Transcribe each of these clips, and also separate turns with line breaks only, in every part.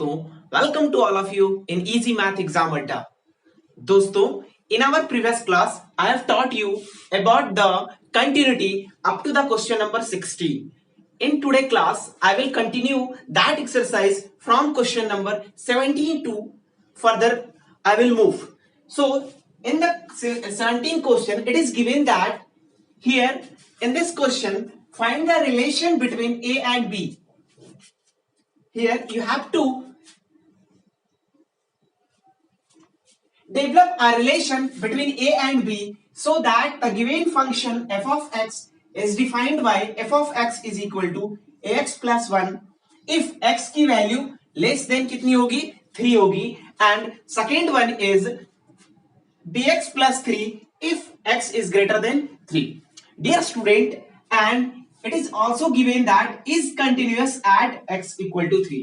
दोस्तों, welcome to all of you in Easy Math Exam Adda. दोस्तों, in our previous class I have taught you about the continuity up to the question number 16. In today class I will continue that exercise from question number 17 to further I will move. So in the 17th question it is given that here in this question find the relation between A and B. Here you have to develop a relation between A and B so that the given function f of x is defined by f of x is equal to ax plus 1 if x की value less than कितनी होगी 3 होगी and second one is bx plus 3 if x is greater than 3. Dear student, and it is also given that is continuous at x equal to 3.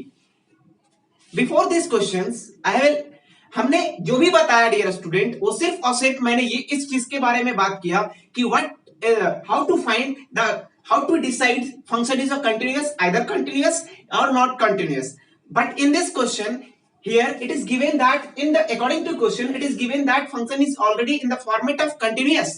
Before these questions I will हमने जो भी बताया dear student वो सिर्फ और सिर्फ मैंने ये इस चीज के बारे में बात किया कि what how to find the how to decide function is a continuous either continuous और not continuous but in this question here it is given that in the according to question it is given that function is already in the format of continuous.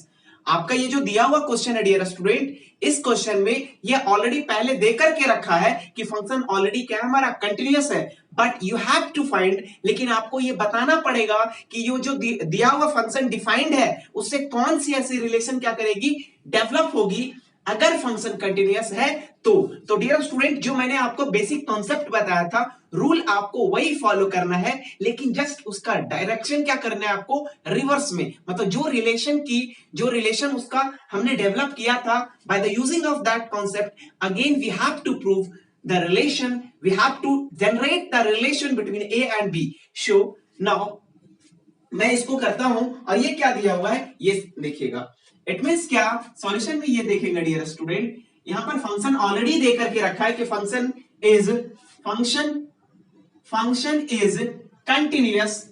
आपका ये जो दिया हुआ question है dear student, इस question में ये already पहले दे करके रखा है कि फंक्शन ऑलरेडी क्या हमारा कंटिन्यूअस है, but you have to find, लेकिन आपको ये बताना पड़ेगा कि ये जो दिया हुआ फंक्शन डिफाइंड है उससे कौन सी ऐसी रिलेशन क्या करेगी डेवलप होगी अगर फंक्शन कंटिन्यूअस है तो डियर स्टूडेंट जो मैंने आपको बेसिक कॉन्सेप्ट बताया था रूल आपको वही फॉलो करना है, लेकिन जस्ट उसका डायरेक्शन क्या करना है आपको रिवर्स में, मतलब जो रिलेशन उसका हमने डेवलप किया था by the using of that concept again we have to prove the relation, we have to generate the relation between a and b. So now मैं इसको करता हूं और ये क्या दिया हुआ है ये देखिएगा. इट मींस क्या सॉल्यूशन में ये देखेंगे डियर स्टूडेंट, यहां पर फंक्शन ऑलरेडी दे करके रखा है कि function is continuous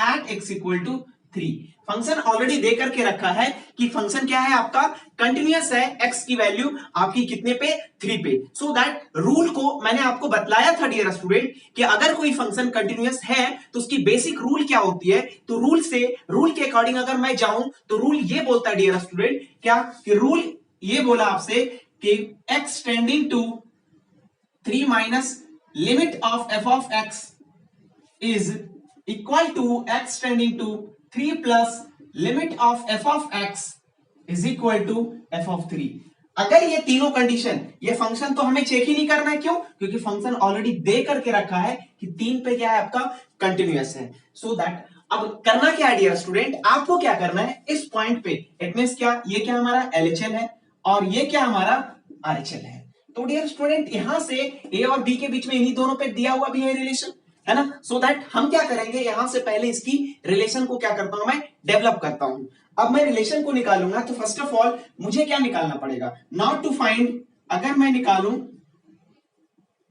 at x equal to 3. Function already दे करके रखा है कि फंक्शन क्या है आपका कंटिन्यूअस है, x की वैल्यू आपकी कितने पे 3 पे. सो दैट रूल को मैंने आपको बतलाया था डियर स्टूडेंट कि अगर कोई फंक्शन कंटिन्यूअस है तो उसकी बेसिक रूल क्या होती है, तो रूल के अकॉर्डिंग अगर मैं जाऊं तो रूल ये बोलता है डियर स्टूडेंट क्या कि रूल ये बोला आपसे कि x tending to 3 minus limit of f of x is equal to x tending to 3 plus limit of f of x is equal to f of 3. अगर ये तीनों कंडीशन, ये फंक्शन तो हमें चेक ही नहीं करना है, क्यों? क्योंकि फंक्शन ऑलरेडी दे करके रखा है कि 3 पे क्या है आपका कंटिन्यूअस है. सो दैट अब करना क्या है डियर स्टूडेंट, आपको क्या करना है इस पॉइंट पे, इट मींस क्या ये क्या हमारा LHL है और ये क्या हमारा RHL है. तो डियर स्टूडेंट यहां से ए और बी के बीच में इन्हीं दोनों पे दिया हुआ भी है रिलेशन, है ना. सो दैट हम क्या करेंगे यहां से पहले इसकी रिलेशन को क्या करता हूं मैं डेवलप करता हूं. अब मैं रिलेशन को निकालूंगा तो फर्स्ट ऑफ ऑल मुझे क्या निकालना पड़ेगा, नॉट टू फाइंड, अगर मैं निकालूं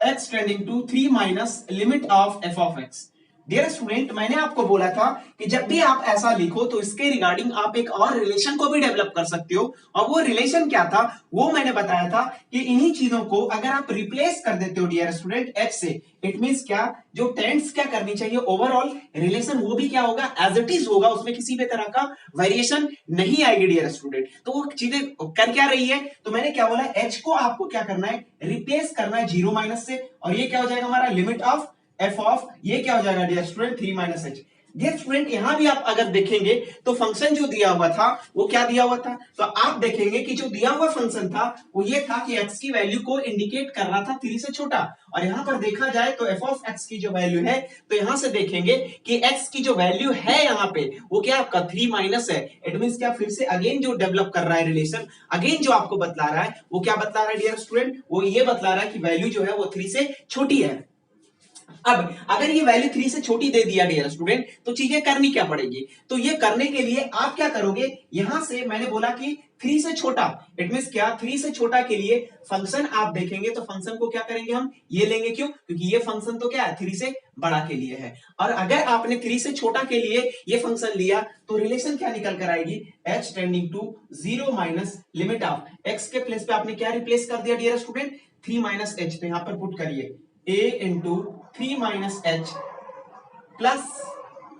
x tending to 3 minus limit of f of x. Dear student मैंने आपको बोला था कि जब भी आप ऐसा लिखो तो इसके रिगार्डिंग आप एक और रिलेशन को भी डेवलप कर सकते हो, और वो रिलेशन क्या था वो मैंने बताया था कि इन्हीं चीजों को अगर आप रिप्लेस कर देते हो डियर स्टूडेंट h से, इट मींस क्या जो टेंस क्या करनी चाहिए ओवरऑल रिलेशन वो भी क्या होगा एज इट इज होगा, उसमें किसी भी तरह का वेरिएशन नहीं आएगी डियर स्टूडेंट. तो वो चीजें कर क्या रही है, तो मैंने क्या बोला h को आपको क्या करना है रिप्लेस करना है 0 माइनस से, और ये क्या हो जाएगा हमारा लिमिट ऑफ f ऑफ ये क्या हो जाएगा dear student 3 minus h. Dear student यहां भी आप अगर देखेंगे तो फंक्शन जो दिया हुआ था वो क्या दिया हुआ था, तो आप देखेंगे कि जो दिया हुआ फंक्शन था वो ये था कि x की वैल्यू को इंडिकेट कर रहा था 3 से छोटा, और यहां पर देखा जाए तो f ऑफ x की जो वैल्यू है तो यहां से देखेंगे कि x की जो वैल्यू है यहां पे वो क्या आपका 3 माइनस है. इट मींस क्या फिर से अगेन जो डेवलप कर रहा है रिलेशन, अगेन जो आपको बतला रहा है वो क्या बतला रहा है डियर स्टूडेंट, वो ये बतला रहा है कि वैल्यू जो है वो 3 से छोटी है. अब अगर ये वैल्यू 3 से छोटी दे दिया डियर स्टूडेंट तो चीजें करनी क्या पड़ेगी, तो ये करने के लिए आप क्या करोगे, यहां से मैंने बोला कि 3 से छोटा, इट मींस क्या 3 से छोटा के लिए फंक्शन आप देखेंगे तो फंक्शन को क्या करेंगे हम ये लेंगे, क्यों? क्योंकि ये फंक्शन तो क्या है 3 से बड़ा के लिए है, और अगर आपने 3 से छोटा के लिए ये फंक्शन लिया तो रिलेशन क्या निकल कर आएगी h tending to 0 minus limit of x के प्लेस पे आपने क्या रिप्लेस कर दिया डियर स्टूडेंट 3 माइनस h. तो यहां पर पुट करिए a इंटू 3 - h प्लस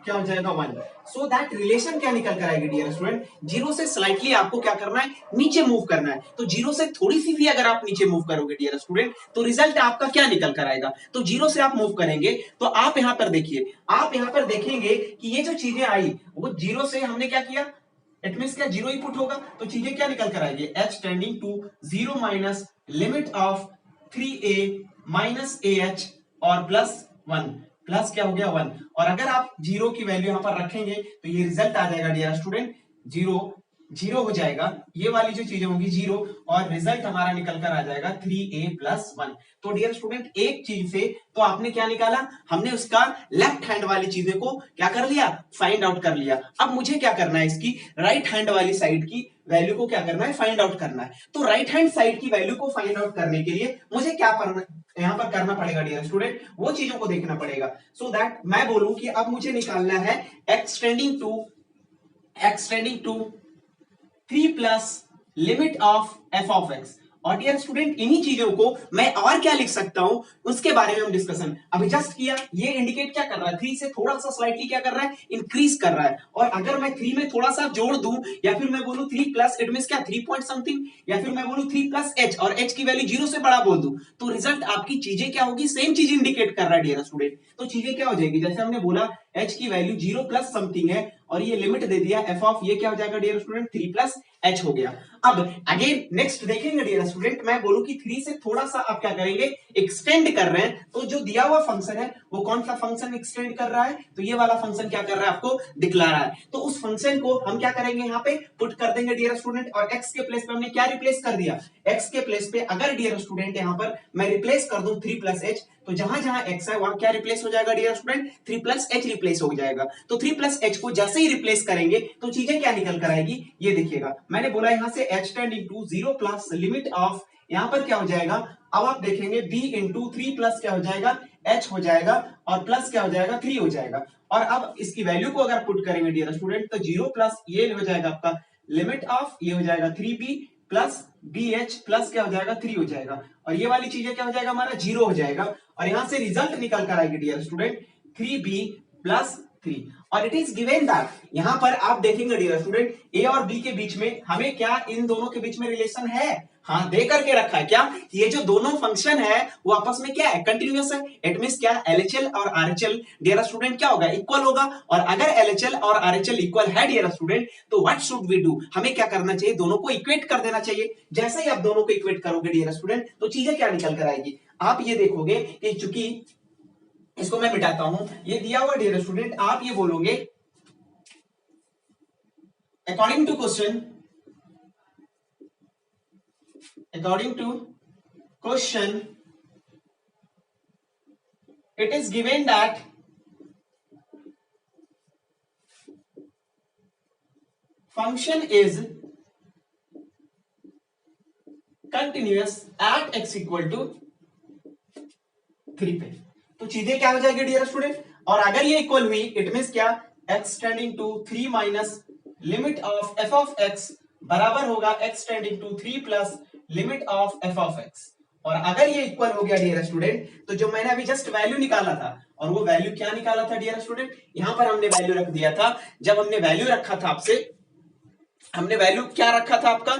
क्या हो जाएगा 1। सो दैट रिलेशन क्या निकल कर आएगी डियर स्टूडेंट, जीरो से स्लाइटली आपको क्या करना है, नीचे मूव करना है। तो जीरो से थोड़ी सी भी अगर आप नीचे मूव करोगे डियर स्टूडेंट, तो रिजल्ट आपका क्या निकल कर आएगा। तो जीरो से आप मूव करेंगे तो आप यहां पर देखिए, आप यहां पर देखेंगे कि ये जो चीजें आई वो जीरो से हमने क्या किया, इट मींस क्या जीरो ही पुट होगा, तो चीजें क्या निकल कर आएगी, h tending to 0 minus limit of 3a minus ah और प्लस 1, प्लस क्या हो गया 1। और अगर आप जीरो की वैल्यू यहां पर रखेंगे तो ये रिजल्ट आ जाएगा डियर स्टूडेंट, जीरो जीरो हो जाएगा, ये वाली जो चीजें होंगी जीरो, और रिजल्ट हमारा निकल कर आ जाएगा 3a प्लस 1। तो डियर स्टूडेंट एक चीज से तो आपने क्या निकाला, हमने उसका लेफ्ट हैंड वाली चीजें को क्या कर लिया, फाइंड आउट कर लिया। अब मुझे क्या करना है, इसकी राइट हैंड वाली साइड की वैल्यू को क्या करना है, फाइंड आउट करना है। तो राइट हैंड साइड की वैल्यू को फाइंड आउट करने के लिए मुझे क्या करना, यहां पर करना पड़ेगा डियर स्टूडेंट, वो चीजों को देखना पड़ेगा। सो दैट मैं बोलूं कि अब मुझे निकालना है x tending to 3 plus limit of f of x. और डियर स्टूडेंट इन्हीं चीजों को मैं और क्या लिख सकता हूं, उसके बारे में हम डिस्कशन अभी जस्ट किया। ये इंडिकेट क्या कर रहा है, 3 से थोड़ा सा स्लाइटली क्या कर रहा है, इंक्रीज कर रहा है। और अगर मैं 3 में थोड़ा सा जोड़ दूं, या फिर मैं बोलूं 3 प्लस, इट मींस क्या 3 पॉइंट समथिंग, या फिर मैं बोलूं 3 प्लस एच और एच की वैल्यू जीरो से बड़ा बोल दूं, तो रिजल्ट आपकी चीजें क्या होगी, सेम चीज इंडिकेट कर रहा है डियर स्टूडेंट। तो चीजें क्या हो जाएगी, जैसे हमने बोला एच की वैल्यू जीरो प्लस समथिंग है, और ये लिमिट दे दिया एफ ऑफ, ये क्या हो जाएगा डियर स्टूडेंट, 3 प्लस एच हो गया। अब अगेन नेक्स्ट देखेंगे डियर स्टूडेंट, मैं बोलूं कि 3 से थोड़ा सा आप क्या करेंगे, एक्सटेंड कर रहे हैं, तो जो दिया हुआ फंक्शन है वो कौन सा फंक्शन एक्सटेंड कर रहा है, तो ये वाला फंक्शन क्या कर रहा है, आपको दिखला रहा है। तो उस फंक्शन को हम क्या करेंगे, यहाँ पे पुट कर देंगे डियर स्टूडेंट, और x के प्लेस पे हमने क्या रिप्लेस कर दिया, x के प्लेस पे अगर डियर स्टूडेंट यहाँ पर मैं रिप्लेस कर दूं 3 प्लस एच, तो जहां जहां x है वहां क्या रिप्लेस हो जाएगा dear student, 3 plus h replace हो जाएगा। तो 3 प्लस एच को जैसे ही रिप्लेस करेंगे तो चीजें क्या निकल कर आएगी, ये देखिएगा, मैंने बोला यहां से h tending to 0 plus limit of, यहां पर क्या हो जाएगा, अब आप देखेंगे b इंटू 3 प्लस क्या हो जाएगा, h हो जाएगा, और प्लस क्या हो जाएगा, 3 हो जाएगा। और अब इसकी वैल्यू को अगर पुट करेंगे डियर स्टूडेंट, तो 0 प्लस ये हो जाएगा आपका लिमिट ऑफ, ये हो जाएगा 3b प्लस bh प्लस क्या हो जाएगा, 3 हो जाएगा, और ये वाली चीजें क्या हो जाएगा, हमारा 0 हो जाएगा। और यहां से रिजल्ट निकल कर आएगी डियर स्टूडेंट 3b प्लस 3। और इट इज गिवन दैट, यहां पर आप देखेंगे डियर स्टूडेंट ए और बी के बीच में हमें क्या, इन दोनों के बीच में रिलेशन है, हाँ दे करके रखा है क्या, ये जो दोनों फंक्शन है वो आपस में क्या है, कंटिन्यूअस है। इट मींस क्या, एलएचएल और आरएचएल डियर स्टूडेंट क्या होगा, इक्वल होगा। और अगर एलएचएल और आरएचएल इक्वल है डियर स्टूडेंट, तो व्हाट शुड वी डू, हमें क्या करना चाहिए, दोनों को इक्वेट कर देना चाहिए। जैसे ही आप दोनों को इक्वेट करोगे डियर स्टूडेंट, तो चीजें क्या निकल कर आएगी, आप ये देखोगे कि चूंकि, इसको मैं मिटाता हूं, ये दिया हुआ डियर स्टूडेंट, आप ये बोलोगे according to question, it is given that function is continuous at x equal to 3 पे। तो चीजें क्या हो जाएगी डियर स्टूडेंट, और अगर ये इक्वल हुई, इट मींस क्या, x tending to 3 minus limit of f of x बराबर होगा x tending to 3 plus limit of f of x। और अगर ये इक्वल हो गया डियर स्टूडेंट, तो जो मैंने अभी जस्ट वैल्यू निकाला था, और वो वैल्यू क्या निकाला था डियर स्टूडेंट, यहां पर हमने वैल्यू रख दिया था, जब हमने वैल्यू रखा था आपसे, हमने वैल्यू क्या रखा था आपका,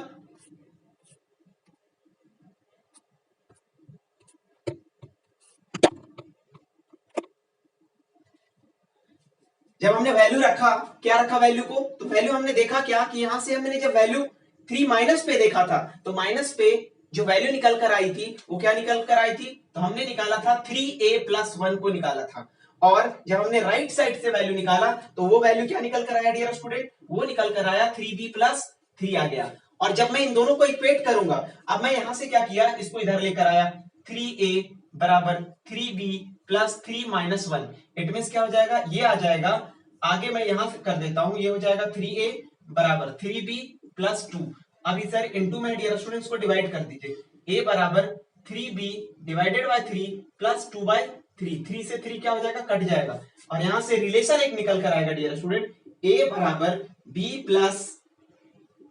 जब हमने वैल्यू रखा, क्या रखा वैल्यू को, तो वैल्यू हमने देखा क्या कि यहां से हमने जब वैल्यू 3 माइनस पे देखा था, तो माइनस पे जो वैल्यू निकल कर आई थी वो क्या निकल कर आई थी, तो हमने निकाला था 3a प्लस 1 को निकाला था। और जब हमने राइट साइड से वैल्यू निकाला, तो वो वैल्यू क्या निकल कर आया डियर स्टूडेंट, वो निकल कर आया 3b प्लस 3 आ गया। और जब मैं इन दोनों को इक्वेट करूंगा, अब मैं यहां से क्या किया, इसको इधर लेकर आया, 3a बराबर 3b plus 3 minus 1, it means क्या हो जाएगा, ये आ जाएगा, आगे मैं यहां कर देता हूं, ये हो जाएगा 3a बराबर 3b प्लस 2। अब इधर इनटू में डियर स्टूडेंट्स को डिवाइड कर दीजिए, a बराबर 3b divided by 3 plus 2 bye 3, 3 से 3 क्या हो जाएगा, कट जाएगा, और यहां से रिलेशन एक निकल कर आएगा डियर स्टूडेंट, a बराबर b प्लस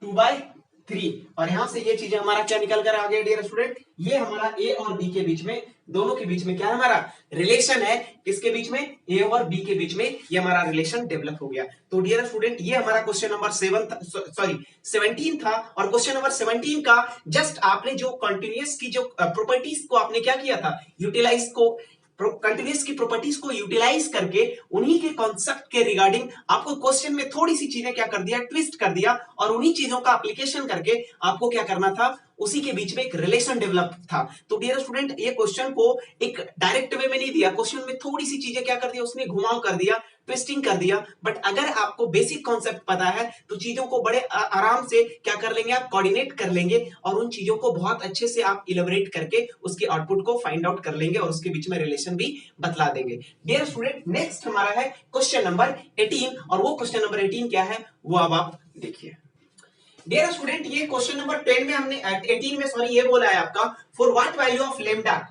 2 बाय 3। और यहां से ये चीजें हमारा क्या निकल कर आ गया डियर स्टूडेंट, ये हमारा a और b के बीच में दोनों के बीच में क्या है हमारा रिलेशन है, किसके बीच में, ए और बी के बीच में ये हमारा रिलेशन डेवलप हो गया। तो डियर स्टूडेंट ये हमारा क्वेश्चन नंबर 17 था, और क्वेश्चन नंबर 17 का जस्ट आपने जो कंटिन्यूअस की जो प्रॉपर्टीज को आपने क्या किया था, यूटिलाइज को, कंटिन्यूअस की प्रॉपर्टीज को यूटिलाइज करके उन्हीं के कॉन्सेप्ट के रिगार्डिंग आपको क्वेश्चन में थोड़ी सी चीजें क्या कर दिया, ट्विस्ट कर दिया, और उन्हीं चीजों का एप्लीकेशन करके आपको क्या करना था, उसी के बीच में एक रिलेशन डेवलप था। तो डियर स्टूडेंट ये क्वेश्चन को एक डायरेक्ट वे में नहीं दिया, क्वेश्चन में थोड़ी सी चीजें क्या कर दिया, उसने घुमाव कर दिया, ट्विस्टिंग कर दिया। बट अगर आपको बेसिक कॉन्सेप्ट पता है तो चीजों को बड़े आराम से क्या कर लेंगे, आप कोऑर्डिनेट कर लेंगे, और उन चीजों को बहुत अच्छे से आप इलेबोरेट करके उसके आउटपुट को फाइंड आउट कर लेंगे और उसके बीच में रिलेशन भी बतला देंगे। डियर स्टूडेंट नेक्स्ट हमारा है क्वेश्चन नंबर 18, और वो क्वेश्चन नंबर 18 क्या है वो अब आप देखिए। डियर स्टूडेंट ये क्वेश्चन नंबर 10 में हमने 18 में सॉरी ये बोला है आपका, for what value of lambda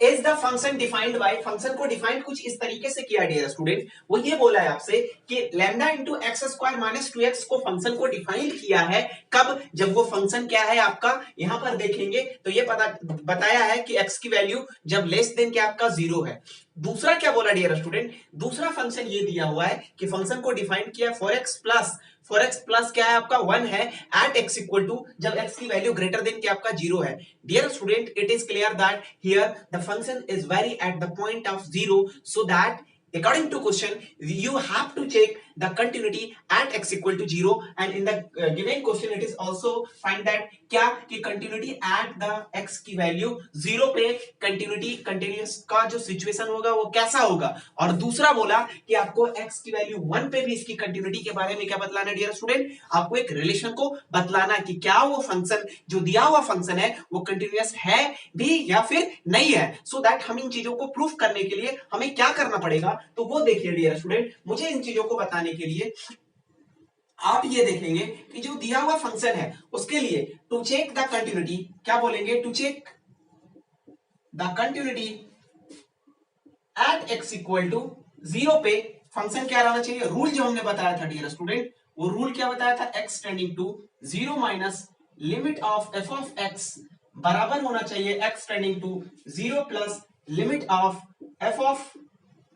is the function defined by, function को डिफाइंड कुछ इस तरीके से किया डियर स्टूडेंट, वो ये बोला है आपसे कि lambda into x square minus 2x को फंक्शन को डिफाइन किया है कब, जब वो फंक्शन क्या है आपका, यहां पर देखेंगे तो ये पता बताया है कि x की वैल्यू जब लेस देन क्या आपका 0 है। दूसरा क्या बोला डियर स्टूडेंट, दूसरा फंक्शन ये दिया हुआ है कि फंक्शन को डिफाइन किया फॉर एक्स प्लस क्या है आपका 1 है एट एक्स इक्वल टू, जब एक्स की वैल्यू ग्रेटर देन क्या आपका 0 है। Dear student it is clear that here the function is very at the point of 0, so that according to question you have to check the continuity at x equal to 0, and in the given question it is also find that क्या कि continuity at the x की value 0 पे continuous का जो situation होगा वो कैसा होगा, और दूसरा बोला कि आपको x की वैल्यू 1 पे भी इसकी कंटिन्यूटी के बारे में क्या बतलाना है डियर स्टूडेंट, आपको एक रिलेशन को बतलाना कि क्या वो फंक्शन जो दिया हुआ फंक्शन है वो कंटिन्यूस है भी या फिर नहीं है, सो दैट हम इन चीजों को प्रूफ करने के लिए हमें क्या करना पड़ेगा, तो वो देखिए डियर स्टूडेंट, मुझे इन चीजों को बताने के लिए आप ये देखेंगे कि जो दिया हुआ फंक्शन है उसके लिए टू चेक द कंटिन्यूटी, क्या बोलेंगे, to check the continuity at x equal to 0 पे फंक्शन क्या रहना चाहिए, रूल जो हमने बताया था डियर स्टूडेंट, वो रूल क्या बताया था, x tending to 0 minus limit of f of x बराबर होना चाहिए x tending to 0 plus limit of f of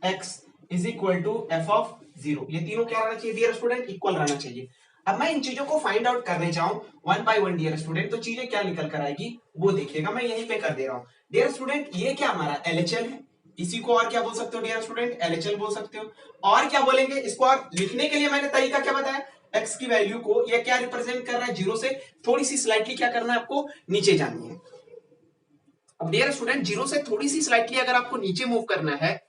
x is equal to f of 0। ये तीनों क्या रहना चाहिए डियर स्टूडेंट, इक्वल रहना चाहिए। अब मैं इन चीजों को फाइंड आउट करने जाऊं one by one dear student, तो चीजें क्या निकल कर आएगी वो देखिएगा, मैं यहीं पे कर दे रहा हूं डियर स्टूडेंट। ये क्या हमारा LHL है, इसी को और क्या बोल सकते हो डियर स्टूडेंट, LHL बोल सकते हो। और क्या बोलेंगे इसको, और लिखने के लिए मैंने तरीका क्या बताया, x की वैल्यू को ये क्या रिप्रेजेंट कर रहा है, 0 से थोड़ी सी स्लाइटली क्या करना है आपको, नीचे जानी है। अब डियर स्टूडेंट 0 से थोड़ी सी स्लाइटली अगर आपको नीचे मूव करना है,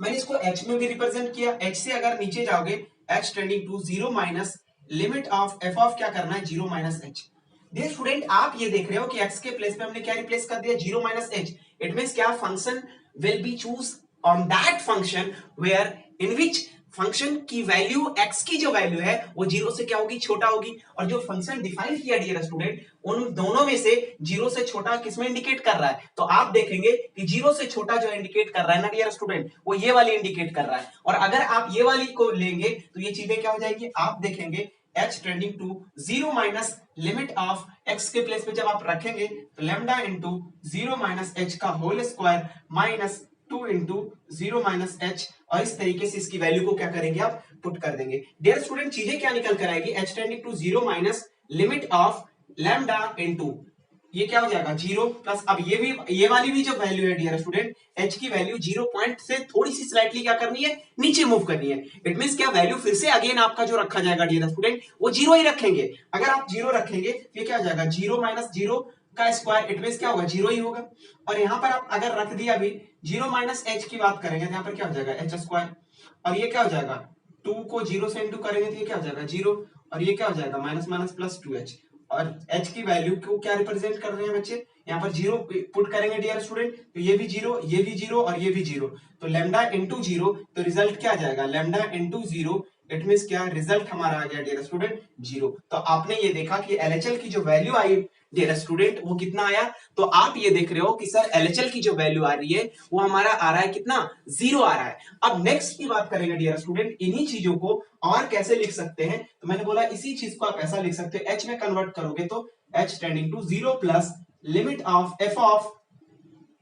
मैंने इसको h में भी रिप्रेजेंट किया, h से अगर नीचे जाओगे h tending to 0 minus limit of f of क्या करना है 0 माइनस h। डियर स्टूडेंट आप ये देख रहे हो कि x के प्लेस पे हमने क्या रिप्लेस कर दिया 0 माइनस h, इट मींस क्या function will be choose on that function where in which function की वैल्यू x की जो वैल्यू है वो 0 से क्या होगी, छोटा होगी, और जो फंक्शन डिफाइन किया डियर स्टूडेंट उन दोनों में से 0 से छोटा किसमें इंडिकेट कर रहा है, तो आप देखेंगे कि 0 से छोटा जो इंडिकेट कर रहा है ना डियर स्टूडेंट वो ये वाली इंडिकेट कर रहा है, और अगर आप ये वाली को लेंगे तो ये चीजें क्या हो जाएगी, आप देखेंगे h tending to 0 minus limit of x के प्लेस पे जब आप रखेंगे तो लैम्डा इंटू 0 माइनस h का whole square minus 2 into 0 minus h, और इस तरीके से इसकी वैल्यू को क्या करेंगे आप पुट कर देंगे। डियर स्टूडेंट चीजें क्या निकल कर आएगी, h tending to 0 minus limit of lambda into ये क्या हो जाएगा 0 प्लस, अब ये वाली भी जो वैल्यू है डियर स्टूडेंट h की वैल्यू 0 पॉइंट से थोड़ी सी स्लाइटली क्या करनी है, नीचे मूव करनी है। इट मींस क्या वैल्यू फिर से अगेन आपका जो रखा जाएगा डियर स्टूडेंट वो 0 ही रखेंगे। अगर आप 0 रखेंगे तो क्या हो जाएगा 0 माइनस 0 का स्क्वायर, इट मींस क्या होगा 0 ही होगा, और यहां पर आप अगर रख दिया अभी 0 माइनस h की बात करेंगे तो यहां पर क्या हो जाएगा h स्क्वायर, और ये क्या हो जाएगा 2 को 0 से इंटू करेंगे तो ये क्या हो जाएगा 0, और ये क्या हो जाएगा माइनस माइनस प्लस 2h, और h की वैल्यू को क्या रिप्रेजेंट कर रहे हैं बच्चे, यहाँ पर 0 पुट करेंगे डियर स्टूडेंट, तो ये भी 0 ये भी 0 और ये भी 0, तो लैम्डा इंटू 0, तो रिजल्ट क्या आ जाएगा लैम्डा इंटू 0, इट मींस क्या रिजल्ट हमारा आ गया डियर स्टूडेंट 0। तो आपने ये देखा कि LHL की जो वैल्यू आई डियर स्टूडेंट वो कितना आया, तो आप ये देख रहे हो कि सर LHL की जो वैल्यू आ रही है वो हमारा आ रहा है कितना 0 आ रहा है। अब नेक्स्ट की बात करेंगे डियर स्टूडेंट, इन्हीं चीजों को और कैसे लिख सकते हैं, तो मैंने बोला इसी चीज को आप ऐसा लिख सकते हो, h में कन्वर्ट करोगे तो h tending to 0 plus limit of f of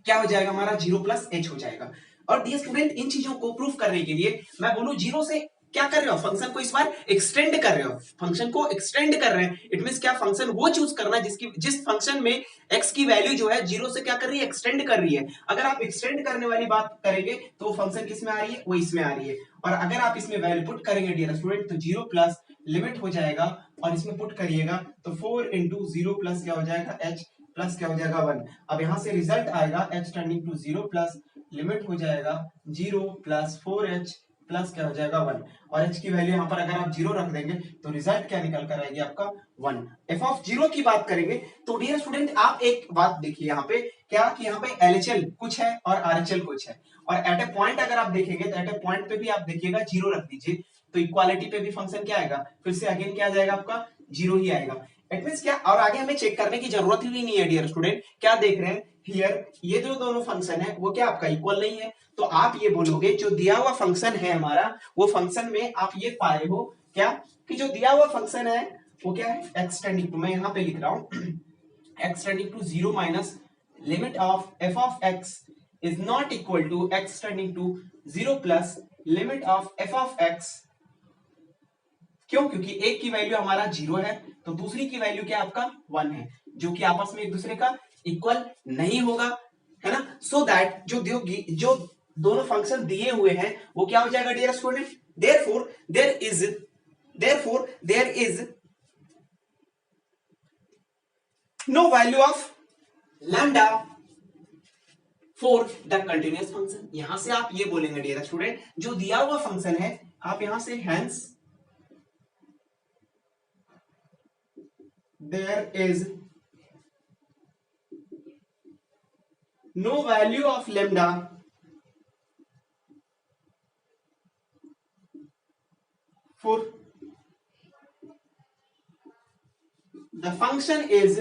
क्या हो जाएगा हमारा 0 प्लस एच हो जाएगा। और डियर स्टूडेंट इन चीजों को प्रूव करने के लिए मैं बोलूं 0 से क्या कर रहे हो, फंक्शन को इस बार एक्सटेंड कर रहे हो, फंक्शन को एक्सटेंड कर रहे हैं। इट मींस क्या, फंक्शन वो चूज करना जिसकी जिस फंक्शन में x की वैल्यू जो है 0 से क्या कर रही है, एक्सटेंड कर रही है। अगर आप एक्सटेंड करने वाली बात करेंगे तो फंक्शन किस में आ रही है, वो इसमें आ रही है। और अगर आप इसमें वैल्यू पुट करेंगे डियर स्टूडेंट तो 0 प्लस लिमिट हो जाएगा, और इसमें पुट करिएगा तो 4 इंटू 0 प्लस क्या हो जाएगा h प्लस क्या हो जाएगा 1। अब यहां से रिजल्ट आएगा h tending to 0 plus limit हो जाएगा 0 प्लस 4h प्लस क्या हो जाएगा 1। और h की वैल्यू यहां पर अगर आप 0 रख देंगे तो रिजल्ट क्या निकल कर आएगी आपका 1। f ऑफ 0 की बात करेंगे तो डियर स्टूडेंट आप एक बात देखिए यहाँ पे क्या, कि यहाँ पे LHL कुछ है और RHL कुछ है, और एट ए पॉइंट अगर आप देखेंगे तो एट ए पॉइंट पे भी आप देखिएगा 0 रख दीजिए तो इक्वालिटी पे भी फंक्शन क्या आएगा, फिर से अगेन क्या आ जाएगा आपका 0 ही आएगा। इट मींस क्या, और आगे हमें चेक करने की जरूरत ही नहीं है डियर स्टूडेंट। क्या देख रहे हैं हियर, ये जो दोनों फंक्शन है वो क्या आपका इक्वल नहीं है, तो आप ये बोलोगे जो दिया हुआ फंक्शन है हमारा वो फंक्शन में आप ये पाए हो क्या, कि जो दिया हुआ फंक्शन है वो क्या है, x टेंडिंग टू, मैं यहां पे लिख रहा हूं x tending to 0 minus limit of f of x is not equal to x tending to 0 plus limit of f of x। क्यों, क्योंकि एक की वैल्यू हमारा 0 है तो दूसरी की वैल्यू क्या आपका 1 है, जो कि आपस में एक दूसरे का इक्वल नहीं होगा, है ना। सो दैट जो दोनों फंक्शन दिए हुए हैं वो क्या हो जाएगा dear student, therefore there is no value of lambda for the continuous function। यहां से आप ये बोलेंगे डियर स्टूडेंट जो दिया हुआ फंक्शन है, आप यहां से hence there is no value of lambda for the function is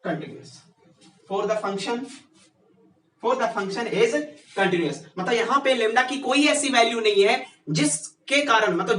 continuous, for the function is continuous। मतलब यहां पे लेमडा की कोई ऐसी वैल्यू नहीं है जिसके कारण, मतलब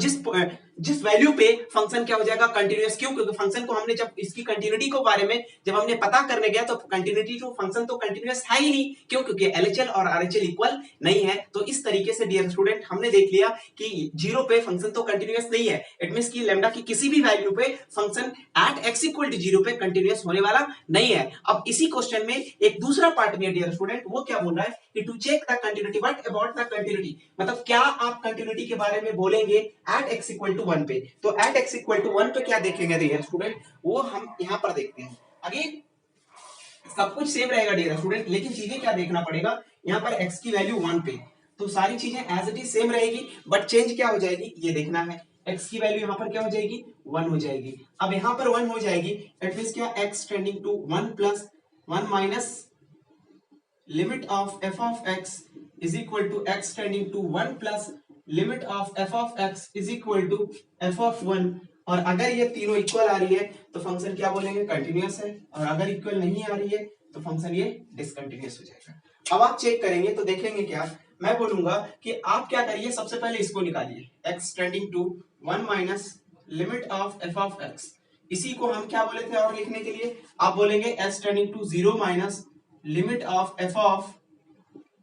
जिस वैल्यू पे फंक्शन क्या हो जाएगा कंटिन्यूअस। क्यों, क्योंकि फंक्शन को हमने जब इसकी कंटिन्यूटी को बारे में जब हमने पता करने गया तो कंटिन्यूटी टू फंक्शन तो कंटिन्यूअस है ही नहीं। क्यों, क्योंकि LHL और RHL इक्वल नहीं है। तो इस तरीके से डियर स्टूडेंट हमने देख लिया कि 0 पे फंक्शन तो कंटिन्यूअस नहीं है। इट मींस कि लेमडा की किसी भी वैल्यू पे function at x equal to 0 पे कंटिन्यूअस होने वाला नहीं है। अब इसी क्वेश्चन में एक दूसरा पार्ट में डियर स्टूडेंट वो क्या बोल रहा है कि to check the continuity, what about the continuity, मतलब क्या आप कंटिन्यूटी के बारे में बोलेंगे एट x इक्वल टू 1 पे। तो एट x इक्वल टू 1 पे क्या देखेंगे डियर स्टूडेंट, वो हम यहां पर देखते हैं। अगेन सब कुछ सेम रहेगा डियर स्टूडेंट, लेकिन चीजें क्या देखना पड़ेगा, यहां पर x की वैल्यू 1 पे तो सारी चीजें एज इट इज सेम रहेगी, बट चेंज क्या हो जाएगी ये देखना है। x की वैल्यू यहां पर क्या हो जाएगी 1 हो जाएगी। अब यहां पर 1 हो जाएगी इट मींस क्या, x tending to 1 plus 1 minus limit of f of x is equal to x tending to 1 plus limit of f of x is equal to f of 1। और अगर ये तीनों इक्वल आ रही है तो फंक्शन क्या बोलेंगे कंटिन्यूअस है, और अगर इक्वल नहीं आ रही है तो फंक्शन ये डिसकंटिन्यूअस हो जाएगा। अब आप चेक करेंगे तो देखेंगे क्या, मैं बोलूंगा कि आप क्या करिए, सबसे पहले इसको निकालिए x tending to 1 minus limit of f of x। इसी को हम क्या बोले थे और लिखने के लिए, आप बोलेंगे s tending to 0 minus limit of f of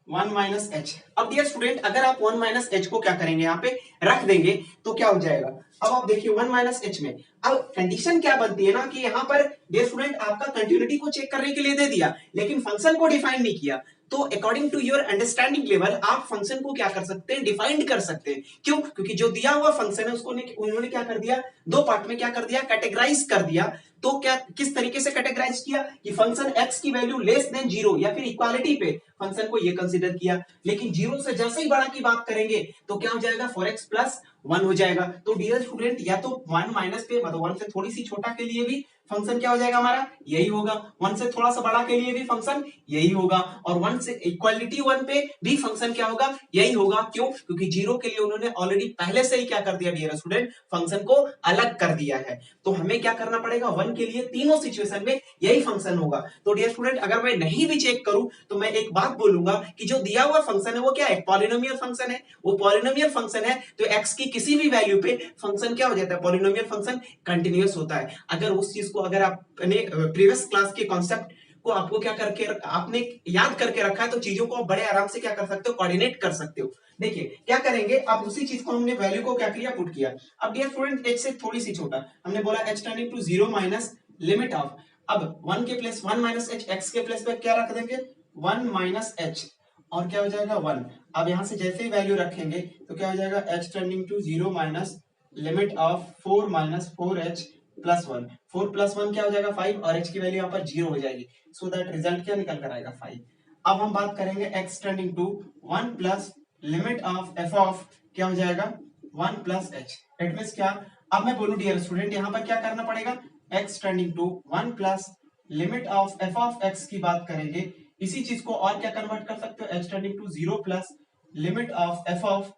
1 minus h. अब डियर स्टूडेंट अगर आप 1 माइनस एच को क्या करेंगे यहाँ पे रख देंगे तो क्या हो जाएगा। अब आप देखिए 1 माइनस एच में अब कंडीशन क्या बनती है ना कि यहाँ पर डियर स्टूडेंट आपका कंटिन्यूटी को चेक करने के लिए दे दिया लेकिन फंक्शन को डिफाइन नहीं किया। तो according to your understanding level आप फंक्शन को क्या कर सकते हैं, डिफाइंड कर सकते हैं। क्यों, क्योंकि जो दिया हुआ फंक्शन है उसको उन्होंने क्या कर दिया, दो पार्ट में क्या कर दिया, कैटेगराइज कर दिया। तो क्या किस तरीके से कैटेगराइज किया कि फंक्शन x की वैल्यू लेस देन 0 या फिर इक्वालिटी पे फंक्शन को ये कंसीडर किया, लेकिन 0 से जैसे ही बड़ा की बात करेंगे तो क्या हो जाएगा 4x प्लस 1 हो जाएगा। तो डियर स्टूडेंट या तो 1 माइनस पे मतलब 1 से थोड़ी सी छोटा के लिए भी फंक्शन क्या हो जाएगा हमारा यही होगा, 1 से थोड़ा सा बड़ा के लिए भी फंक्शन यही होगा, और 1 से इक्वालिटी 1 पे भी फंक्शन क्या होगा यही होगा। क्यों, क्योंकि 0 के लिए उन्होंने ऑलरेडी पहले से ही क्या कर दिया डियर स्टूडेंट, फंक्शन को अलग कर दिया है। तो हमें क्या करना पड़ेगा, 1 के लिए तीनों सिचुएशन में यही फंक्शन होगा। तो डियर स्टूडेंट अगर मैं नहीं भी चेक करूं तो मैं एक बात बोलूंगा कि जो दिया हुआ फंक्शन है वो क्या है, पॉलिनोमियल फंक्शन है। वो पॉलिनोमियल फंक्शन है तो x की किसी भी वैल्यू पे फंक्शन क्या हो जाता है, पॉलिनोमियल फंक्शन कंटिन्यूअस होता है। अगर उस चीज को अगर आपने प्रीवियस क्लास के कॉन्सेप्ट को आपको क्या करके आपने याद करके रखा है, तो चीजों को आप बड़े आराम से क्या कर सकते हो, कोऑर्डिनेट कर सकते हो। देखिए क्या करेंगे, अब उसी चीज को हमने वैल्यू को क्या किया, पुट किया। अब डियर स्टूडेंट h से थोड़ी सी छोटा, हमने बोला h tending to 0 minus limit of, अब 1 के प्लेस 1 माइनस h, x के प्लेस पे क्या रख देंगे 1 माइनस h, और क्या हो जाएगा 1। अब यहां से जैसे ही वैल्यू रखेंगे तो क्या हो जाएगा h tending to 0 minus limit of 4 minus 4h plus 1, 4 plus 1 क्या हो जाएगा 5, और h की वैल्यू यहाँ पर 0 हो जाएगी, सो दैट रिजल्ट क्या निकल कर आएगा 5। अब हम बात करेंगे x tending to 1 plus limit of f of क्या हो जाएगा 1 प्लस h, इट मींस क्या, अब मैं बोलूं डियर स्टूडेंट यहाँ पर क्या करना पड़ेगा, x tending to 1 plus limit of f of x की बात करेंगे, इसी चीज को और क्या कन्वर्ट कर सकते हो, h tending to 0 plus limit of f of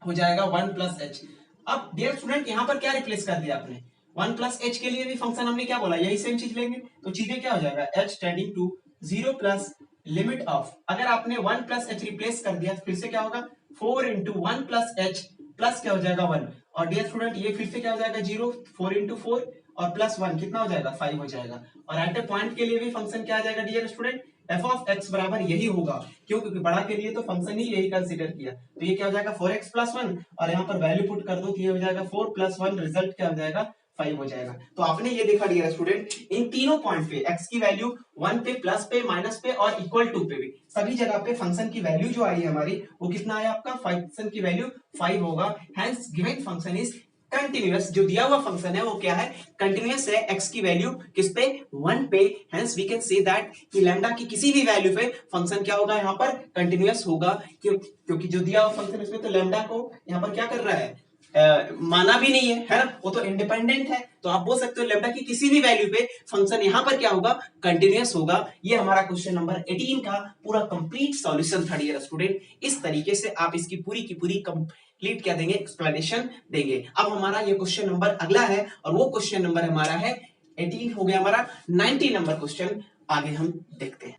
हो जाएगा 1 प्लस h। अब डियर स्टूडेंट यहाँ पर क्या रिप्लेस कर दिया आपने, 1 प्लस h के लिए भी फंक्शन हमने क्या बोला, यही सेम चीज लेंगे, तो चीजें क्या हो जाएगा h tending to 0 plus limit of, अगर आपने 1 प्लस h रिप्लेस कर दिया फिर से क्या होगा 4 इंटू 1 प्लस h प्लस क्या हो जाएगा 1, और डियर स्टूडेंट ये फिर से क्या हो जाएगा 0, 4 इंटू 4 और प्लस 1 कितना हो जाएगा 5 हो जाएगा, और एट ए पॉइंट के लिए भी फंक्शन क्या आ जाएगा dear student, f of x बराबर यही होगा, क्यों, क्योंकि बड़ा के लिए तो फंक्शन ही यही कंसीडर किया, तो ये क्या हो जाएगा 4x प्लस 1, और यहाँ पर वैल्यू पुट कर दो तो ये हो जाएगा 4 प्लस 1, रिजल्ट क्या हो जाएगा 5 हो जाएगा। तो आपने ये देखा डियर स्टूडेंट, इन तीनों पॉइंट पे x की वैल्यू 1 पे, प्लस पे, माइनस पे और इक्वल टू पे भी सभी जगह पे फंक्शन की वैल्यू जो आई है हमारी वो कितना आया आपका, फंक्शन की वैल्यू 5 होगा, hence given function is continuous, जो दिया हुआ फंक्शन है वो क्या है, कंटिन्यूअस है, x की वैल्यू किस पे 1 पे, hence we can say that कि लैम्डा की किसी भी वैल्यू पे फंक्शन क्या होगा यहाँ पर कंटिन्यूअस होगा, क्योंकि जो दिया हुआ फंक्शन इसमें तो लैम्डा को यहाँ पर क्या कर रहा है, माना भी नहीं है ना, वो तो इंडिपेंडेंट है, तो आप बोल सकते हो लैम्डा की किसी भी वैल्यू पे फंक्शन यहाँ पर क्या होगा, कंटिन्यूअस होगा। ये हमारा क्वेश्चन नंबर 18 का पूरा कंप्लीट सॉल्यूशन था डियर स्टूडेंट, इस तरीके से आप इसकी पूरी की पूरी कंप्लीट क्या देंगे, एक्सप्लेनेशन देंगे। अब हमारा ये क्वेश्चन नंबर अगला है, और वो क्वेश्चन नंबर हमारा है 18 हो गया हमारा 19 नंबर क्वेश्चन, आगे हम देखते हैं।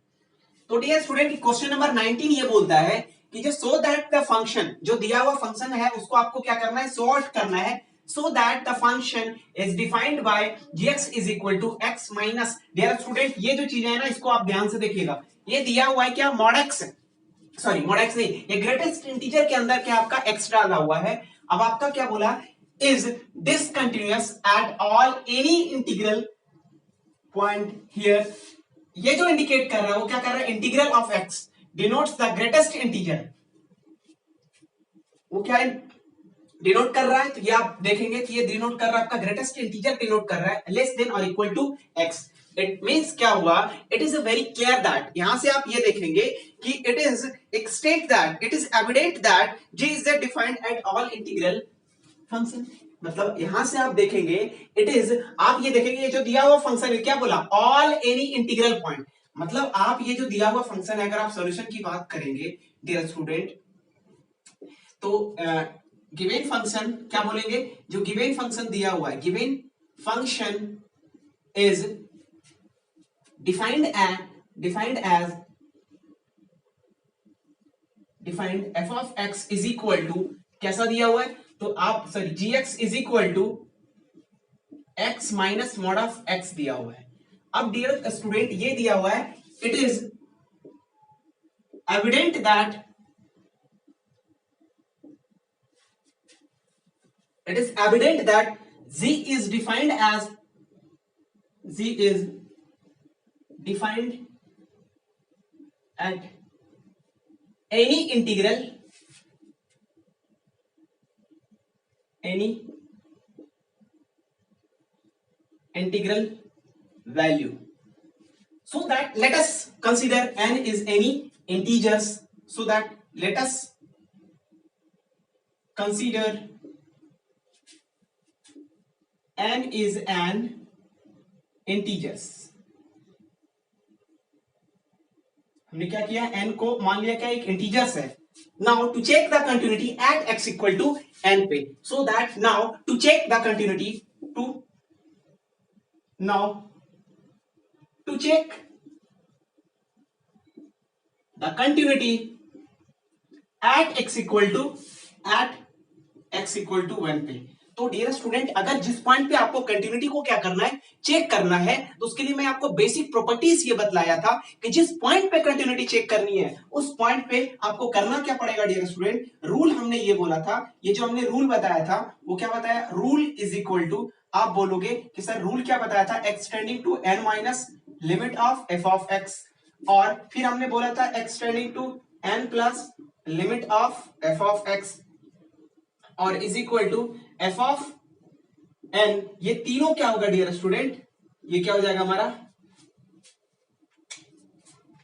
तो डियर स्टूडेंट क्वेश्चन नंबर 19 ये बोलता है कि जो सो दैट द फंक्शन, जो दिया हुआ फंक्शन है उसको आपको क्या करना है, सॉर्ट करना है, so that the function is defined by gx is equal to x minus, dear student ये जो चीजें है ना इसको आप ध्यान से देखिएगा, ये दिया हुआ है क्या mod x, sorry mod x नहीं, ये ग्रेटेस्ट इंटीजर के अंदर क्या आपका x डाला हुआ है। अब आपका क्या बोला, is discontinuous at all any integral point here, ये जो इंडिकेट कर रहा है वो क्या कर रहा है, integral of x denotes the greatest integer, वो क्या डिनोट कर रहा है, तो ये आप देखेंगे कि ये डिनोट कर रहा है आपका ग्रेटेस्ट इंटीजर डिनोट कर रहा है लेस देन और equal to x, it means क्या हुआ, it is very clear that, यहां से आप ये देखेंगे कि it is extent that, it is evident that g is defined at all integral function, मतलब यहां से आप देखेंगे इट इज, आप ये देखेंगे ये जो दिया हुआ फंक्शन है क्या बोला, ऑल एनी इंटीग्रल पॉइंट, मतलब आप ये जो दिया हुआ फंक्शन है अगर आप सॉल्यूशन की बात करेंगे डियर स्टूडेंट, तो गिवन फंक्शन क्या बोलेंगे, जो गिवन फंक्शन दिया हुआ है, given function is defined f of x is equal to, कैसा दिया हुआ है, तो आप sorry gx is equal to x minus mod of x दिया हुआ है। अब डियर स्टूडेंट ये दिया हुआ है, it is evident that, it is evident that z is defined at any integral value, so that let us consider n is any integers, so that let us consider n is an integers, हमने क्या किया, n को मान लिया क्या एक integers है। Now to check the continuity at x equal to n पे, so that now to check the continuity to check the continuity at x equal to 1 पे, तो डियर स्टूडेंट, अगर जिस पॉइंट पे आपको कंटिन्यूटी को क्या करना है, चेक करना है, तो उसके लिए मैं आपको बेसिक प्रॉपर्टीज ये बतलाया था कि जिस पॉइंट पे कंटिन्यूटी चेक करनी है उस पॉइंट पे आपको करना क्या पड़ेगा डियर स्टूडेंट। रूल हमने ये बोला था, ये जो हमने रूल बताया था वो क्या बताया, रूल इज इक्वल टू, आप बोलोगे कि सर रूल क्या बताया था, extending to n minus limit of f of x, और फिर हमने बोला था extending to n plus limit of f of x और is equal to f of n। ये तीनों क्या होगा डियर स्टूडेंट, ये क्या हो जाएगा हमारा,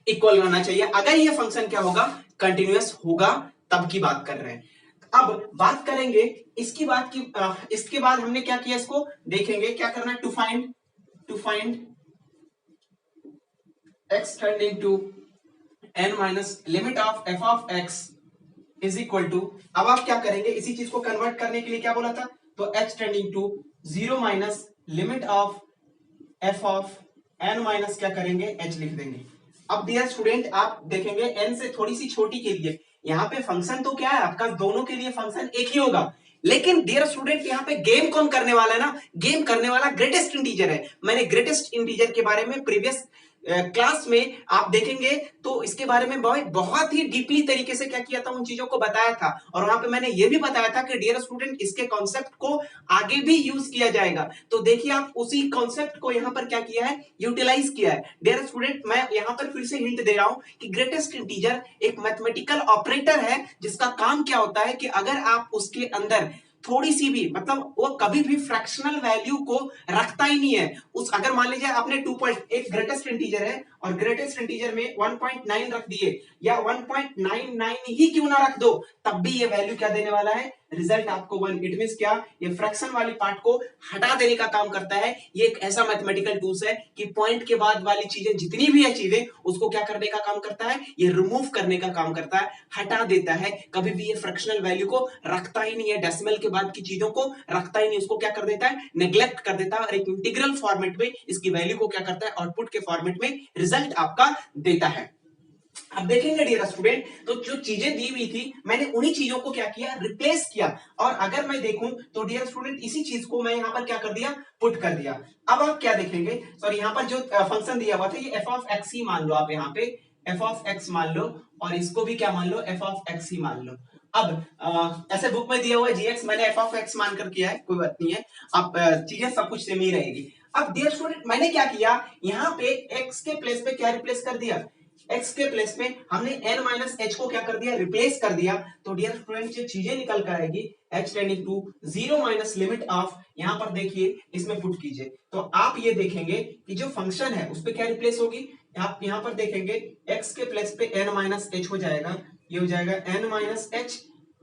इक्वल होना चाहिए। अगर ये फंक्शन क्या होगा, कंटिन्यूअस होगा, तब की बात कर रहे हैं। अब बात करेंगे इसकी बात की, इसके बाद हमने क्या किया, इसको देखेंगे क्या करना है, to find x tending to n minus limit of f of x is equal to, अब आप क्या करेंगे, इसी चीज को कन्वर्ट करने के लिए क्या बोला था, तो h tending to 0 minus limit of f of n minus क्या करेंगे, h लिख देंगे। अब डियर स्टूडेंट आप देखेंगे n से थोड़ी सी छोटी के लिए यहाँ पे फंक्शन तो क्या है आपका, दोनों के लिए फंक्शन एक ही होगा, लेकिन डियर स्टूडेंट यहाँ पे गेम कौन करने वाला है ना, गेम करने वाला ग्रेटेस्ट इंटीजर है। मैंने ग्रेटेस्ट इंटीजर के बारे में प्रीवियस क्लास में आप देखेंगे तो इसके बारे में बहुत ही डीपली तरीके से क्या किया था, उन चीजों को बताया था, और वहां पे मैंने ये भी बताया था कि डियर स्टूडेंट इसके कॉन्सेप्ट को आगे भी यूज किया जाएगा। तो देखिए आप उसी कॉन्सेप्ट को यहाँ पर क्या किया है, यूटिलाइज किया है। डियर स्टूडेंट मैं यहाँ पर फिर से हिंट दे रहा हूं कि ग्रेटेस्ट इंटीजर एक मैथमेटिकल ऑपरेटर है जिसका काम क्या होता है कि अगर आप उसके अंदर थोड़ी सी भी, मतलब वो कभी भी फ्रैक्शनल वैल्यू को रखता ही नहीं है। उस अगर मान लीजिए आपने 2 एक ग्रेटेस्ट इंटीजर है और ग्रेटेस्ट इंटीजर में 1.9 रख दिए या 1.99 ही क्यों ना रख दो, तब भी ये वैल्यू क्या देने वाला है, रिजल्ट आपको 1। इट मींस क्या, ये फ्रैक्शन वाली पार्ट को हटा देने का काम करता है। ये एक ऐसा मैथमेटिकल टूल्स है कि पॉइंट के बाद वाली चीजें जितनी भी है चीजें, उसको क्या करने का काम करता है, ये रिमूव करने का काम करता है, हटा देता है। कभी भी ये फ्रैक्शनल वैल्यू को रखता ही नहीं है, डेसिमल के बाद की चीजों को रखता ही नहीं, उसको क्या कर देता है, नेग्लेक्ट कर देता है, और एक इंटीग्रल फॉर्मेट में इसकी वैल्यू को क्या करता है, आउटपुट के फॉर्मेट में रिजल्ट आपका देता है। अब देखेंगे डियर स्टूडेंट, तो जो चीजें दी हुई थी मैंने उन्हीं चीजों को क्या किया, रिप्लेस किया। और अगर मैं देखूं तो डियर स्टूडेंट इसी चीज को मैं यहां पर क्या कर दिया, पुट कर दिया। अब आप क्या देखेंगे, सॉरी यहां पर जो फंक्शन दिया हुआ था ये f ऑफ x ही मान लो, आप यहाँ पे f ऑफ x मान लो, और इसको भी क्या मान लो, f ऑफ x ही मान लो। अब ऐसे बुक में दिया हुआ है gx, मैंने f ऑफ x मानकर किया है, कोई बात नहीं है, आप चीजें सब कुछ सेम ही रहेगी। अब डियर स्टूडेंट मैंने क्या किया, यहाँ पे x के प्लेस पे क्या रिप्लेस कर दिया, x के प्लेस में हमने n माइनस h को क्या कर दिया, रिप्लेस कर दिया। तो डियर स्टूडेंट जो चीजें निकल कर आएगी, h tending to 0 minus limit of, यहाँ पर देखिए इसमें पुट कीजिए तो आप ये देखेंगे कि जो फंक्शन है उस पर क्या रिप्लेस होगी, आप यहाँ पर देखेंगे x के प्लेस पे n माइनस h हो जाएगा, ये हो जाएगा n माइनस h,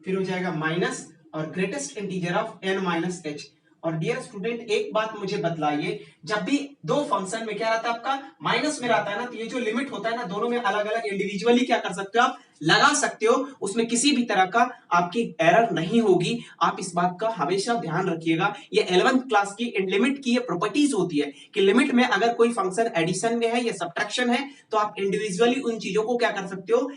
फिर हो जाएगा माइनस और greatest integer of n minus h। और डियर स्टूडेंट एक बात मुझे बतलाइए, जब भी दो फंक्शन में क्या रहता है आपका, माइनस में रहता है ना, तो ये जो लिमिट होता है ना, दोनों में अलग अलग इंडिविजुअली क्या कर सकते हो, आप लगा सकते हो, उसमें किसी भी तरह का आपकी एरर नहीं होगी। आप इस बात का हमेशा ध्यान रखिएगा। ये 11th क्लास की लिमिट की ये प्रॉपर्टीज होती है कि लिमिट में अगर कोई फंक्शन एडिशन में है या सब्ट्रैक्शन है तो आप इंडिविजुअली उन चीजों को क्या कर सकते हो,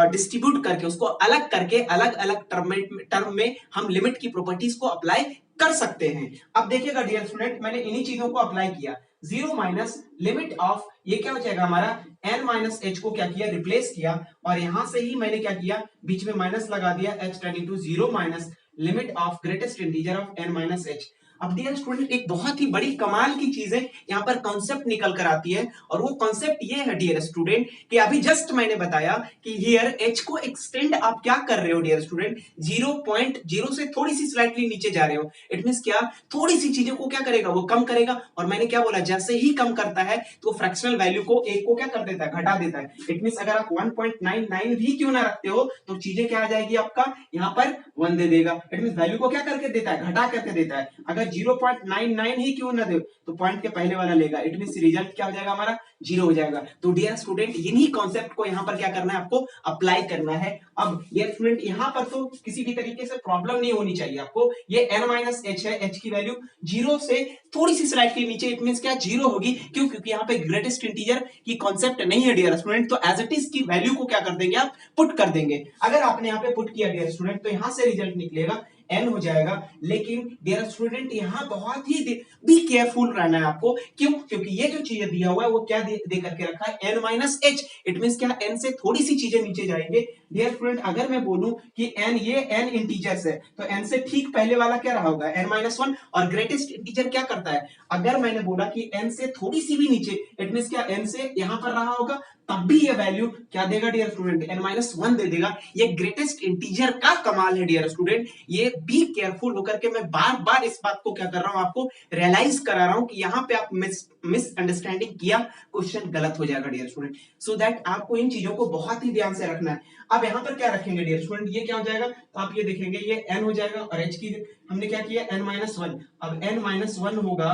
डिस्ट्रीब्यूट करके, उसको अलग करके अलग अलग टर्म में हम लिमिट की प्रॉपर्टीज को अप्लाई कर सकते हैं। अब देखिएगा डियर स्टूडेंट, मैंने इन्हीं चीजों को अप्लाई किया, 0 माइनस लिमिट ऑफ, ये क्या हो जाएगा हमारा, n माइनस h को क्या किया, रिप्लेस किया, और यहां से ही मैंने क्या किया, बीच में माइनस लगा दिया, h tending to 0 minus limit of greatest integer of n minus h। अब डियर स्टूडेंट एक बहुत ही बड़ी कमाल की चीज है, यहाँ पर कॉन्सेप्ट निकल कर आती है, और वो कॉन्सेप्ट ये है डियर स्टूडेंट कि अभी जस्ट मैंने बताया कि हियर h को एक्सटेंड आप क्या कर रहे हो डियर स्टूडेंट, 0.0 से थोड़ी सी स्लाइटली नीचे जा रहे हो। इट मींस क्या, थोड़ी सी चीजों को क्या करेगा, वो कम करेगा, और मैंने क्या बोला, जैसे ही कम करता है तो फ्रैक्शनल वैल्यू को एक को क्या कर देता है, घटा देता है। इट मींस अगर आप 1.99 भी क्यों ना रखते हो तो चीजें क्या आ जाएगी, आपका यहाँ पर 1 दे देगा। इट मींस वैल्यू को क्या करके देता है, घटा करके देता है। अगर 0.99 ही क्यों ना दे तो पॉइंट के पहले वाला लेगा, इट मींस रिजल्ट क्या हो जाएगा हमारा, 0 हो जाएगा। तो डियर स्टूडेंट इन्हीं कॉन्सेप्ट को यहाँ पर क्या करना है, आपको अप्लाई करना है। अब डियर स्टूडेंट यहाँ पर तो किसी भी तरीके से प्रॉब्लम नहीं होनी चाहिए आपको। ये n माइनस h है, h की वैल्यू 0 से थोड़ी सी स्लाइटली नीचे, इट मींस क्या, 0 होगी। क्यों, क्योंकि यहाँ पे ग्रेटेस्ट इंटीजर की कॉन्सेप्ट नहीं है डियर स्टूडेंट, तो एज इट इज की वैल्यू को क्या कर देंगे, आप पुट कर देंगे। अगर आपने यहाँ पे पुट किया डियर स्टूडेंट तो यहाँ से रिजल्ट निकलेगा n हो जाएगा। लेकिन डियर स्टूडेंट यहाँ बहुत ही बी केयरफुल रहना है आपको। क्यों? क्योंकि ये जो चीजें दिया हुआ है वो क्या दे करके रखा है, n minus H. It mean क्या, n से थोड़ी सी चीजें नीचे जाएंगे। डियर स्टूडेंट अगर मैं बोलूं कि n, ये n इंटीजर्स है, तो n से ठीक पहले वाला क्या रहा होगा, n माइनस वन। और ग्रेटेस्ट इंटीजर क्या करता है, अगर मैंने बोला कि n से थोड़ी सी भी नीचे, इट मीन क्या, n से यहां पर रहा होगा, तब भी ये वैल्यू क्या देगा dear student, n minus one दे देगा। ये ग्रेटेस्ट इंटीजर का कमाल है डियर स्टूडेंट। ये बी केयरफुल होकर के मैं बार बार इस बात को क्या कर रहा हूं, आपको रियलाइज करा रहा हूं कि यहां पे आप मिसअंडरस्टैंडिंग किया, क्वेश्चन गलत हो जाएगा डियर स्टूडेंट। सो दैट आपको इन चीजों को बहुत ही ध्यान से रखना है। अब यहां पर क्या रखेंगे डियर स्टूडेंट, ये क्या हो जाएगा, तो आप ये देखेंगे ये n हो जाएगा और h की हमने क्या किया, n माइनस वन। अब n माइनस वन होगा,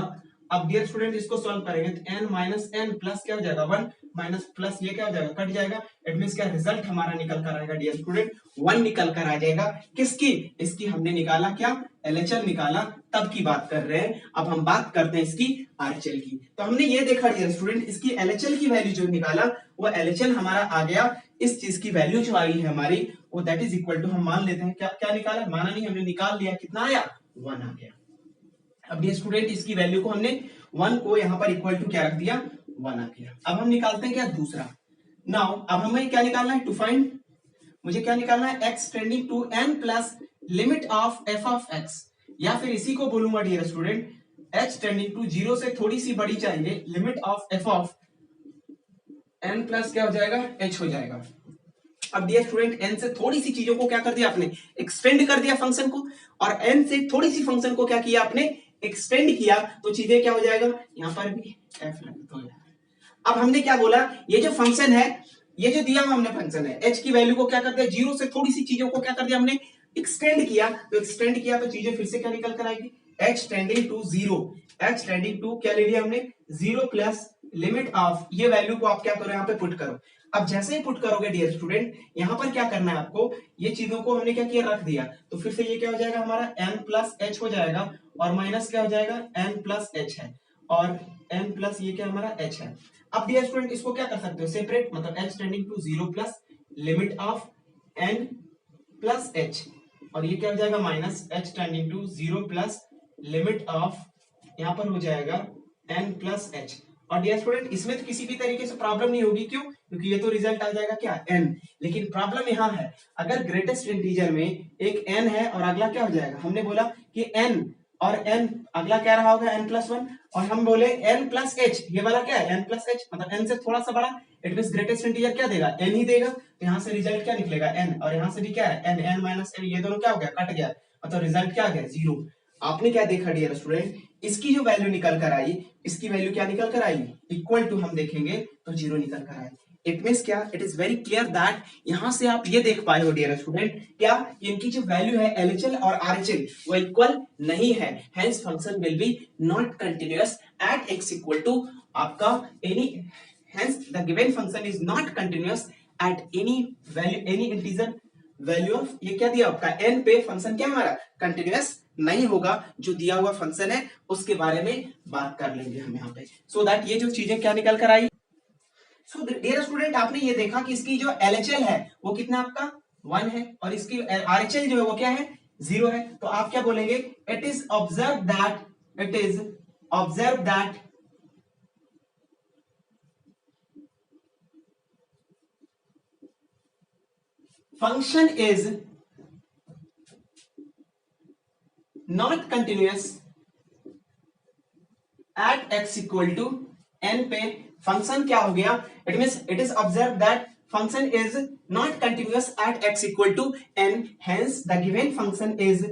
अब डियर स्टूडेंट इसको सॉल्व करेंगे तो n माइनस एन प्लस क्या हो जाएगा, वन माइनस प्लस ये क्या हो जाएगा, कट जाएगा। इट मींस क्या, रिजल्ट हमारा निकल कर आएगा डियर स्टूडेंट, वन निकल कर आ जाएगा। किसकी, इसकी हमने निकाला क्या, एलएचएल निकाला, तब की बात कर रहे हैं। अब हम बात करते हैं इसकी आरएचएल की। तो हमने ये देखा डियर स्टूडेंट, इसकी एलएचएल की वैल्यू जो निकाला, वो एलएचएल हमारा आ गया, इस चीज की वैल्यू जो आई है हमारी, वो दैट इज इक्वल टू, हम मान लेते हैं क्या, क्या निकाला, माना नहीं, हमने निकाल लिया, कितना आया, वन आ गया। अब डियर स्टूडेंट इसकी वैल्यू को हमने वन को यहां पर इक्वल टू क्या रख दिया, वन आ गया। अब हम निकालते हैं क्या, दूसरा। नाउ अब हमें क्या निकालना है, टू फाइंड, मुझे क्या निकालना है, x tending to n plus limit of f of x, या फिर इसी को बोलूंगा dear student, h tending to zero से थोड़ी सी बड़ी चाहिए, limit of f of n plus क्या हो जाएगा, h हो जाएगा। अब डियर स्टूडेंट n से थोड़ी सी चीजों को क्या कर दिया आपने, एक्सटेंड कर दिया फंक्शन को, और n से थोड़ी सी फंक्शन को क्या किया आपने, एक्सटेंड किया, तो चीजें क्या हो जाएगा, यहां पर भी f लग हो जाएगा। अब हमने क्या बोला, ये जो फंक्शन है, ये जो दिया हमने फंक्शन है, h की वैल्यू को क्या कर दिया, जीरो से थोड़ी सी चीजों को क्या कर दिया हमने, एक्सटेंड किया। तो एक्सटेंड किया तो चीजें फिर से क्या निकल कर आएगी, h tending to zero, h tending to क्या ले लिया हमने, जीरो प्लस लिमिट ऑफ, ये वैल्यू को आप क्या करो, यहाँ पे पुट करो। अब जैसे ही पुट करोगे डियर स्टूडेंट, यहां पर क्या करना है आपको, ये चीजों को हमने क्या किया, रख दिया, तो फिर से ये क्या हो जाएगा हमारा, n प्लस एच हो जाएगा, और माइनस क्या हो जाएगा, n प्लस एच है, और n प्लस ये क्या हमारा h है। अब डियर स्टूडेंट इसको क्या कर सकते हो, सेपरेट, मतलब h tending to zero plus limit of n plus h, और ये क्या हो जाएगा, minus h tending to zero plus limit of, यहां पर हो जाएगा n प्लस h। और डियर स्टूडेंट इसमें तो किसी भी तरीके से प्रॉब्लम नहीं होगी, क्यों, क्योंकि ये तो रिजल्ट आ जाएगा क्या, n। लेकिन प्रॉब्लम यहां है, अगर ग्रेटेस्ट इंटीजर में एक n है और अगला क्या हो जाएगा, हमने बोला कि n और n, अगला क्या रहा होगा, n प्लस वन, और हम बोले n प्लस h, ये वाला क्या है, n प्लस h, मतलब n से थोड़ा सा बड़ा, इट मींस ग्रेटेस्ट इंटीजर क्या देगा, n ही देगा। तो यहां से रिजल्ट क्या निकलेगा, n, और यहां से भी क्या है, n, n माइनस n, ये दोनों क्या हो गया, कट गया, मतलब रिजल्ट क्या आ गया, जीरो। आपने क्या देखा डियर स्टूडेंट, इसकी जो वैल्यू निकल कर आई, इसकी वैल्यू क्या निकल कर आई, इक्वल टू, हम देखेंगे तो जीरो निकल कर आई। इट मींस क्या, it is very clear that, यहां से आप ये देख पाए हो डियर स्टूडेंट, क्या इनकी जो वैल्यू है एलएचएल और आरएचएल वो इक्वल नहीं है, hence function will be not continuous at x equal to आपका any, hence the given function is not continuous at any value, any integer value of, ये क्या दिया आपका n पे, फंक्शन क्या हमारा कंटिन्यूअस नहीं होगा। जो दिया हुआ फंक्शन है उसके बारे में बात कर लेंगे हम यहाँ पे, सो दैट ये जो चीजें क्या निकल कर आई। सो डियर स्टूडेंट आपने ये देखा कि इसकी जो एलएचएल है वो कितना आपका वन है, और इसकी आरएचएल जो है वो क्या है, जीरो है। तो आप क्या बोलेंगे, it is observe that, it is observe that function is not continuous at x equal to n पे, फंक्शन क्या हो गया, it means it is observe that function is not continuous at x equal to n, hence the given function is,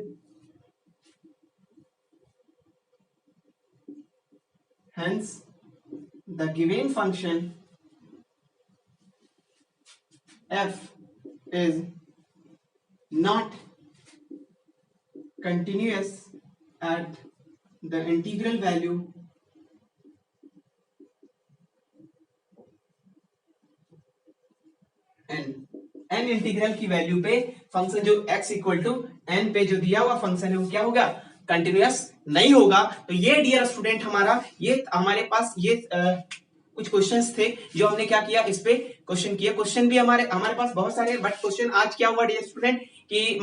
hence the given function f is not continuous at the integral value n integral की value पे function जो x equal to n पे जो दिया हुआ function है वो क्या होगा, कंटिन्यूअस नहीं होगा। तो ये डियर स्टूडेंट हमारा, ये हमारे पास ये कुछ क्वेश्चंस थे जो हमने क्या किया, इस पे क्वेश्चन किए। क्वेश्चन भी हमारे पास बहुत सारे, बट क्वेश्चन आज क्या हुआ डियर स्टूडेंट, कि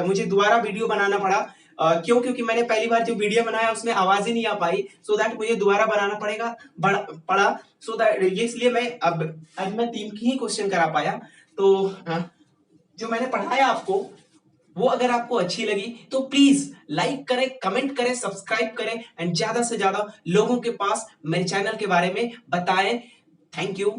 मुझे दोबारा वीडियो बनाना पड़ा। क्यों? क्योंकि मैंने पहली बार जो वीडियो बनाया उसमें आवाज ही नहीं आ पाई, सो दैट मुझे दोबारा बनाना पड़ा, सो दैट ये इसलिए मैं अब आज मैं 3 की ही क्वेश्चन करा पाया। तो जो मैंने पढ़ाया आपको वो अगर आपको अच्छी लगी तो प्लीज लाइक करें, कमेंट करें, सब्सक्राइब करें एंड ज्यादा से ज्यादा लोगों के पास मेरे चैनल के बारे में बताएं। Thank you.